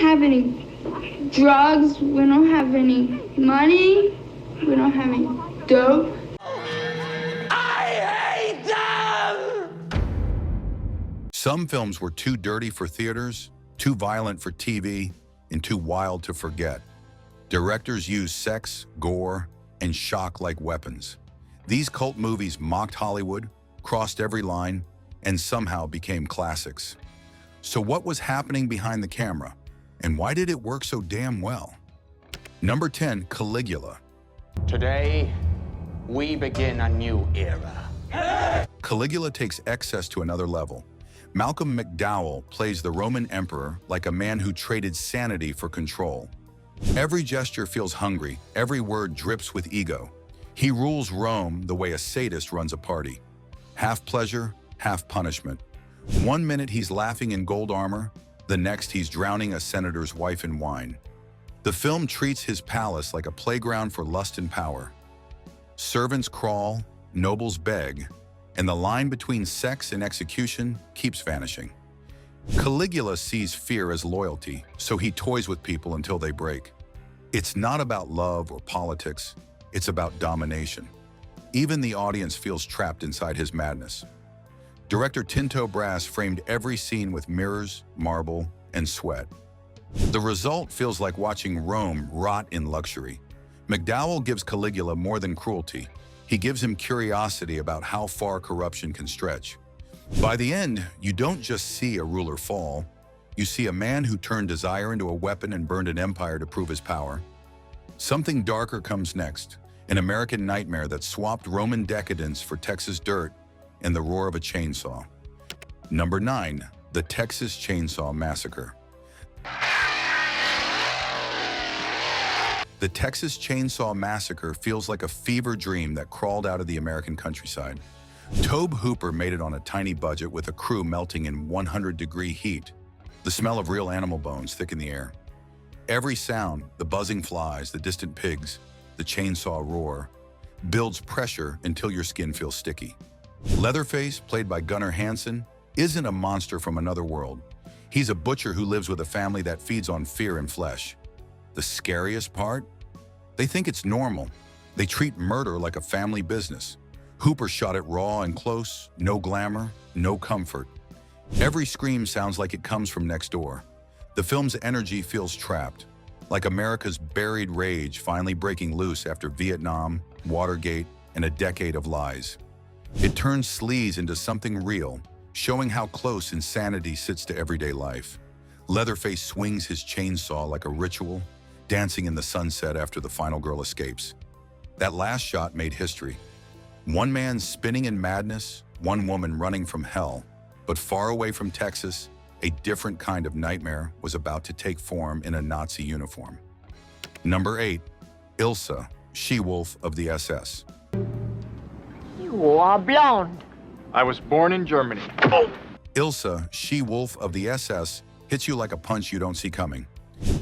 have any drugs. We don't have any money. We don't have any dope. I hate them! Some films were too dirty for theaters, too violent for TV, and too wild to forget. Directors used sex, gore, and shock like weapons. These cult movies mocked Hollywood, crossed every line, and somehow became classics. So what was happening behind the camera, and why did it work so damn well? Number 10, Caligula. Today, we begin a new era. Caligula takes excess to another level. Malcolm McDowell plays the Roman emperor like a man who traded sanity for control. Every gesture feels hungry, every word drips with ego. He rules Rome the way a sadist runs a party. Half pleasure, half punishment. One minute he's laughing in gold armor, the next he's drowning a senator's wife in wine. The film treats his palace like a playground for lust and power. Servants crawl, nobles beg, and the line between sex and execution keeps vanishing. Caligula sees fear as loyalty, so he toys with people until they break. It's not about love or politics, it's about domination. Even the audience feels trapped inside his madness. Director Tinto Brass framed every scene with mirrors, marble, and sweat. The result feels like watching Rome rot in luxury. McDowell gives Caligula more than cruelty. He gives him curiosity about how far corruption can stretch. By the end, you don't just see a ruler fall, you see a man who turned desire into a weapon and burned an empire to prove his power. Something darker comes next, an American nightmare that swapped Roman decadence for Texas dirt and the roar of a chainsaw. Number 9, the Texas Chainsaw Massacre. The Texas Chainsaw Massacre feels like a fever dream that crawled out of the American countryside. Tobe Hooper made it on a tiny budget with a crew melting in 100-degree heat. The smell of real animal bones thick in the air. Every sound, the buzzing flies, the distant pigs, the chainsaw roar, builds pressure until your skin feels sticky. Leatherface, played by Gunnar Hansen, isn't a monster from another world. He's a butcher who lives with a family that feeds on fear and flesh. The scariest part? They think it's normal. They treat murder like a family business. Hooper shot it raw and close, no glamour, no comfort. Every scream sounds like it comes from next door. The film's energy feels trapped, like America's buried rage finally breaking loose after Vietnam, Watergate, and a decade of lies. It turns sleaze into something real, showing how close insanity sits to everyday life. Leatherface swings his chainsaw like a ritual, dancing in the sunset after the final girl escapes. That last shot made history. One man spinning in madness, one woman running from hell. But far away from Texas, a different kind of nightmare was about to take form in a Nazi uniform. Number 8, Ilsa, she-wolf of the SS. You are blonde. I was born in Germany. Ilsa, she-wolf of the SS, hits you like a punch you don't see coming.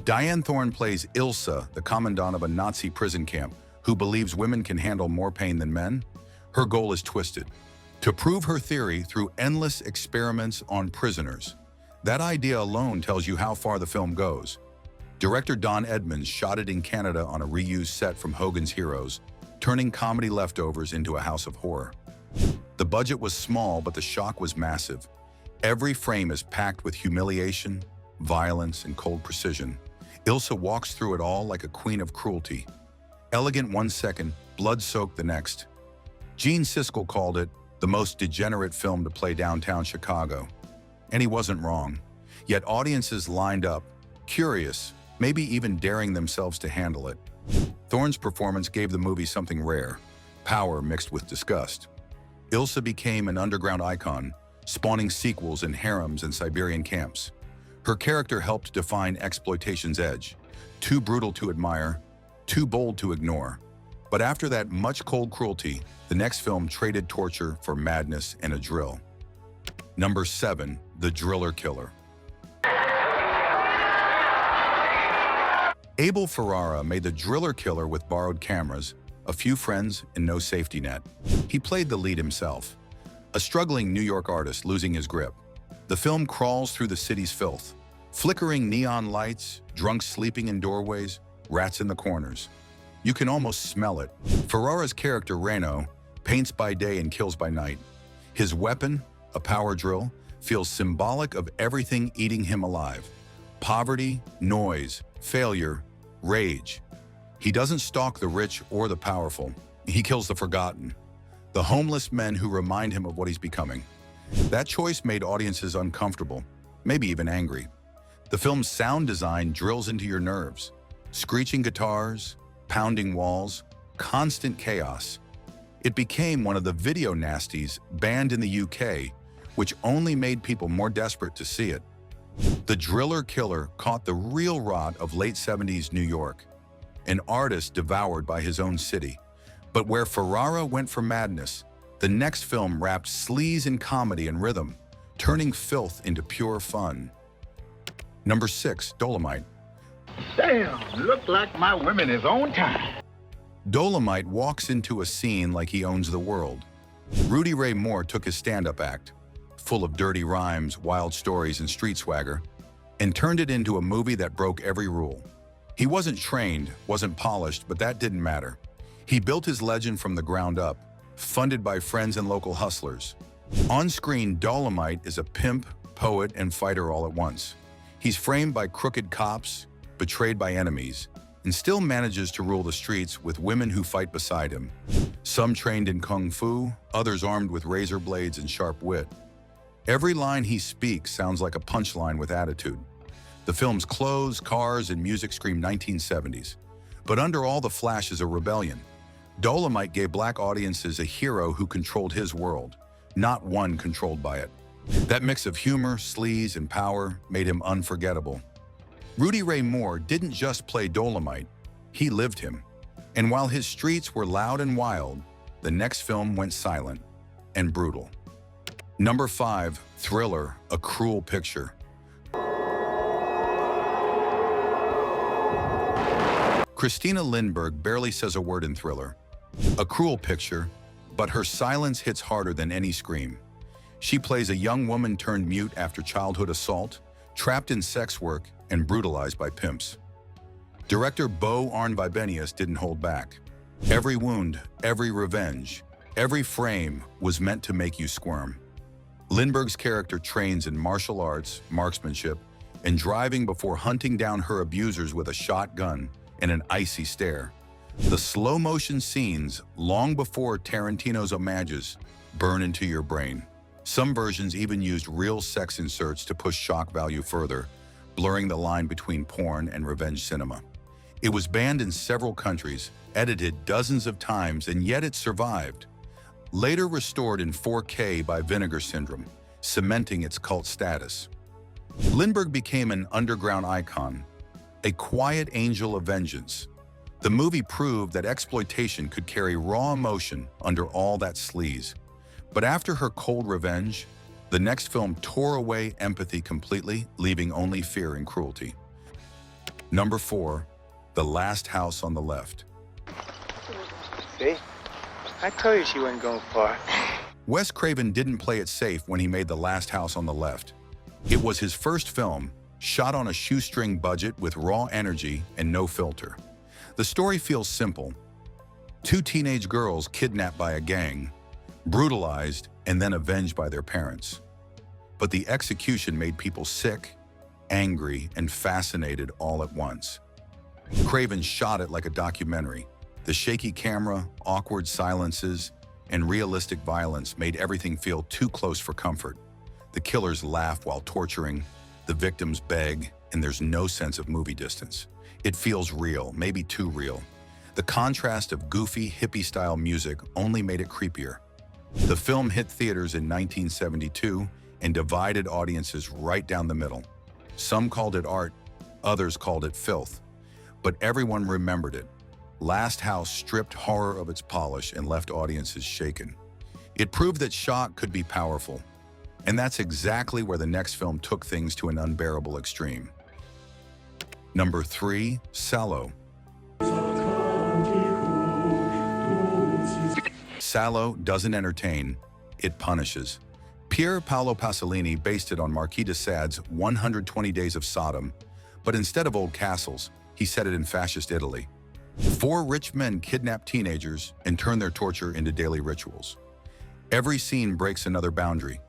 Diane Thorne plays Ilsa, the commandant of a Nazi prison camp, who believes women can handle more pain than men. Her goal is twisted: to prove her theory through endless experiments on prisoners. That idea alone tells you how far the film goes. Director Don Edmonds shot it in Canada on a reused set from Hogan's Heroes, turning comedy leftovers into a house of horror. The budget was small, but the shock was massive. Every frame is packed with humiliation, violence, and cold precision. Ilsa walks through it all like a queen of cruelty. Elegant one second, blood-soaked the next. Gene Siskel called it the most degenerate film to play downtown Chicago. And he wasn't wrong. Yet audiences lined up, curious, maybe even daring themselves to handle it. Thorne's performance gave the movie something rare, power mixed with disgust. Ilsa became an underground icon, spawning sequels in harems and Siberian camps. Her character helped define exploitation's edge, too brutal to admire, too bold to ignore. But after that much cold cruelty, the next film traded torture for madness and a drill. Number 7, The Driller Killer. Abel Ferrara made The Driller Killer with borrowed cameras, a few friends, and no safety net. He played the lead himself, a struggling New York artist losing his grip. The film crawls through the city's filth, Flickering neon lights, drunks sleeping in doorways, rats in the corners. You can almost smell it. Ferrara's character, Reno, paints by day and kills by night. His weapon, a power drill, feels symbolic of everything eating him alive. Poverty, noise, failure, rage. He doesn't stalk the rich or the powerful. He kills the forgotten, the homeless men who remind him of what he's becoming. That choice made audiences uncomfortable, maybe even angry. The film's sound design drills into your nerves. Screeching guitars, pounding walls, constant chaos. It became one of the video nasties banned in the UK, which only made people more desperate to see it. The Driller Killer caught the real rot of late 70s New York, an artist devoured by his own city. But where Ferrara went for madness, the next film wrapped sleaze in comedy and rhythm, turning filth into pure fun. Number 6, Dolemite. Damn, look like my women is on time. Dolemite walks into a scene like he owns the world. Rudy Ray Moore took his stand-up act, full of dirty rhymes, wild stories, and street swagger, and turned it into a movie that broke every rule. He wasn't trained, wasn't polished, but that didn't matter. He built his legend from the ground up, funded by friends and local hustlers. On screen, Dolemite is a pimp, poet, and fighter all at once. He's framed by crooked cops, betrayed by enemies, and still manages to rule the streets with women who fight beside him. Some trained in kung fu, others armed with razor blades and sharp wit. Every line he speaks sounds like a punchline with attitude. The film's clothes, cars, and music scream 1970s. But under all the flash is a rebellion. Dolemite gave black audiences a hero who controlled his world, not one controlled by it. That mix of humor, sleaze, and power made him unforgettable. Rudy Ray Moore didn't just play Dolemite, he lived him. And while his streets were loud and wild, the next film went silent and brutal. Number 5, Thriller, A Cruel Picture. Christina Lindbergh barely says a word in Thriller. A cruel picture, but her silence hits harder than any scream. She plays a young woman turned mute after childhood assault, trapped in sex work, and brutalized by pimps. Director Bo Arnvibenius didn't hold back. Every wound, every revenge, every frame was meant to make you squirm. Lindbergh's character trains in martial arts, marksmanship, and driving before hunting down her abusers with a shotgun and an icy stare. The slow-motion scenes, long before Tarantino's homages, burn into your brain. Some versions even used real sex inserts to push shock value further, blurring the line between porn and revenge cinema. It was banned in several countries, edited dozens of times, and yet it survived. Later restored in 4K by Vinegar Syndrome, cementing its cult status. Lindbergh became an underground icon, a quiet angel of vengeance. The movie proved that exploitation could carry raw emotion under all that sleaze. But after her cold revenge, the next film tore away empathy completely, leaving only fear and cruelty. Number 4, The Last House on the Left. See? I told you she wasn't going far. Wes Craven didn't play it safe when he made The Last House on the Left. It was his first film, shot on a shoestring budget with raw energy and no filter. The story feels simple. 2 teenage girls kidnapped by a gang, brutalized, and then avenged by their parents. But the execution made people sick, angry, and fascinated all at once. Craven shot it like a documentary. The shaky camera, awkward silences, and realistic violence made everything feel too close for comfort. The killers laugh while torturing, the victims beg, and there's no sense of movie distance. It feels real, maybe too real. The contrast of goofy, hippie-style music only made it creepier. The film hit theaters in 1972 and divided audiences right down the middle. Some called it art, others called it filth. But everyone remembered it. Last House stripped horror of its polish and left audiences shaken. It proved that shock could be powerful. And that's exactly where the next film took things to an unbearable extreme. Number 3, Salo. Salo doesn't entertain, it punishes. Pier Paolo Pasolini based it on Marquis de Sade's 120 Days of Sodom, but instead of old castles, he set it in fascist Italy. 4 rich men kidnap teenagers and turn their torture into daily rituals. Every scene breaks another boundary: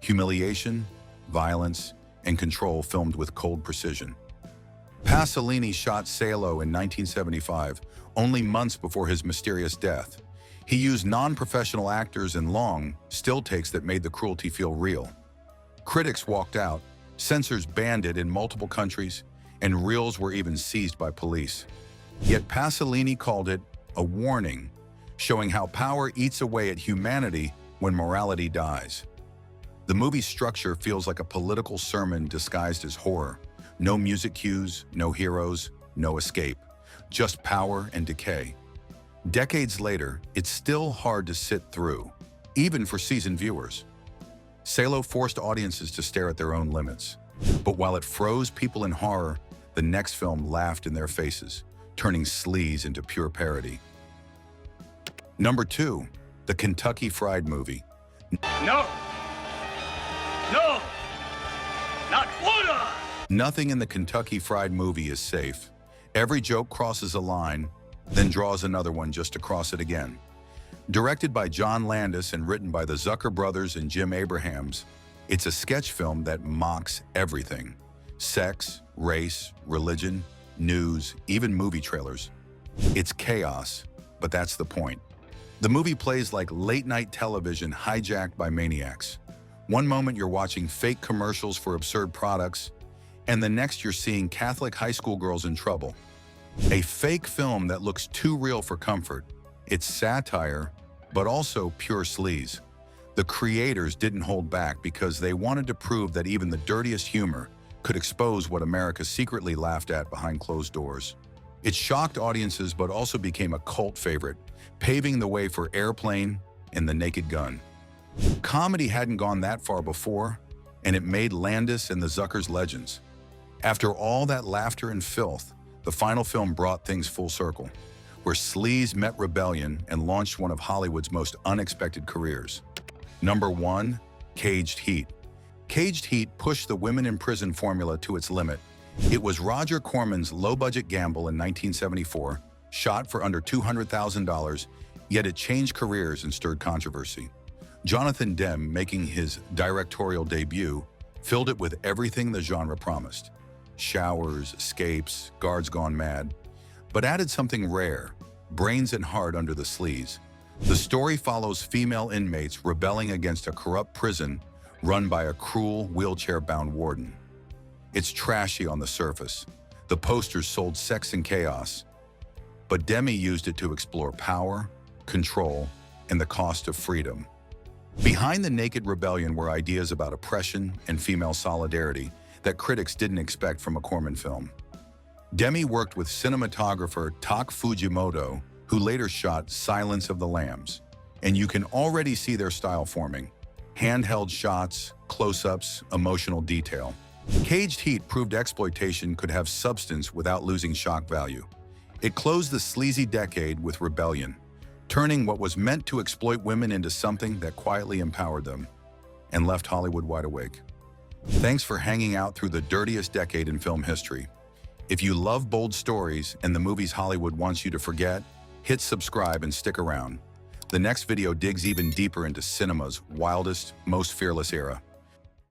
humiliation, violence, and control filmed with cold precision. Pasolini shot Salo in 1975, only months before his mysterious death. He used non-professional actors and long, still takes that made the cruelty feel real. Critics walked out, censors banned it in multiple countries, and reels were even seized by police. Yet Pasolini called it a warning, showing how power eats away at humanity when morality dies. The movie's structure feels like a political sermon disguised as horror. No music cues, no heroes, no escape. Just power and decay. Decades later, it's still hard to sit through, even for seasoned viewers. Salo forced audiences to stare at their own limits. But while it froze people in horror, the next film laughed in their faces, turning sleaze into pure parody. Number 2, the Kentucky Fried Movie. No! No! Not water! Nothing in the Kentucky Fried Movie is safe. Every joke crosses a line, then draws another one just to cross it again. Directed by John Landis and written by the Zucker brothers and Jim Abrahams, it's a sketch film that mocks everything: sex, race, religion, news, even movie trailers. It's chaos, but that's the point. The movie plays like late-night television hijacked by maniacs. One moment you're watching fake commercials for absurd products, and the next you're seeing Catholic high school girls in trouble. A fake film that looks too real for comfort. It's satire, but also pure sleaze. The creators didn't hold back because they wanted to prove that even the dirtiest humor could expose what America secretly laughed at behind closed doors. It shocked audiences but also became a cult favorite, paving the way for Airplane and The Naked Gun. Comedy hadn't gone that far before, and it made Landis and the Zuckers legends. After all that laughter and filth, the final film brought things full circle, where sleaze met rebellion and launched one of Hollywood's most unexpected careers. Number 1, Caged Heat. Caged Heat pushed the women in prison formula to its limit. It was Roger Corman's low-budget gamble in 1974, shot for under $200,000, yet it changed careers and stirred controversy. Jonathan Demme, making his directorial debut, filled it with everything the genre promised: showers, escapes, guards gone mad, but added something rare: brains and heart under the sleaze. The story follows female inmates rebelling against a corrupt prison run by a cruel, wheelchair-bound warden. It's trashy on the surface. The posters sold sex and chaos, but Demme used it to explore power, control, and the cost of freedom. Behind the naked rebellion were ideas about oppression and female solidarity that critics didn't expect from a Corman film. Demme worked with cinematographer Tak Fujimoto, who later shot Silence of the Lambs, and you can already see their style forming: handheld shots, close-ups, emotional detail. Caged Heat proved exploitation could have substance without losing shock value. It closed the sleazy decade with rebellion, turning what was meant to exploit women into something that quietly empowered them and left Hollywood wide awake. Thanks for hanging out through the dirtiest decade in film history. If you love bold stories and the movies Hollywood wants you to forget, hit subscribe and stick around. The next video digs even deeper into cinema's wildest, most fearless era.